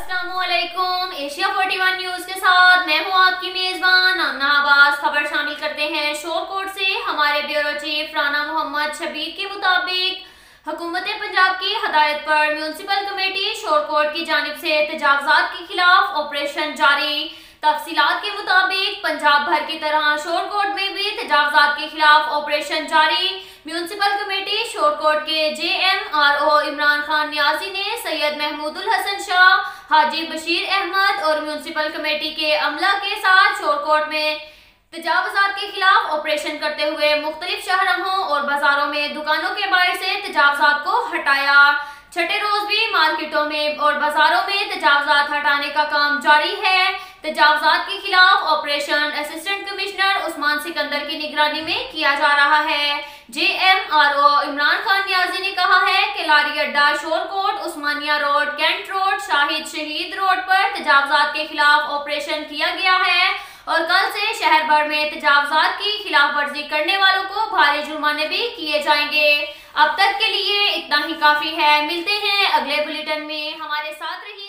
अस्सलामुअलैकुम। Asia 41 news के साथ मैं हूं आपकी मेजबान आमना अब्बास। खबर शामिल करते हैं शोरकोट से। हमारे ब्यूरो चीफ राना मोहम्मद शबीर के मुताबिक हुकूमत पंजाब की हदायत पर म्यूनसिपल कमेटी शोरकोट की जानिब से तजावजात के खिलाफ ऑपरेशन जारी। तफसीलात के मुताबिक पंजाब भर की तरह शोरकोट में भी तजावजात के खिलाफ ऑपरेशन जारी। म्यूनसिपल कमेटी शोरकोट के JMRO इमरान खान नियाजी ने सैयद महमूदुल हसन शाह, हाजी बशीर अहमद और म्यूनसिपल कमेटी के अमला के साथ शोरकोट में तजावजात के खिलाफ ऑपरेशन करते हुए मुख्तलिफ शहरों और बाजारों में दुकानों के बाहर से तजावजात को हटाया। छठे रोज भी मार्केटों में और बाजारों में तजावजात हटाने का काम जारी है। तजावजात के खिलाफ operation assistant commissioner Usman Sikandar की निगरानी में किया जा रहा है। JMRO इमरान खान नियाजी ने कहा है कि लारी अड्डा, शोरकोट, उस्मानिया रोड, कैंट रोड, शाहिद शहीद रोड पर तजावजात के खिलाफ ऑपरेशन किया गया है और कल से शहर भर में तजावजात की खिलाफ वर्जी करने वालों को भारी जुर्माने भी किए जाएंगे। अब तक के लिए इतना ही काफी है। मिलते हैं अगले बुलेटिन में, हमारे साथ रहिए।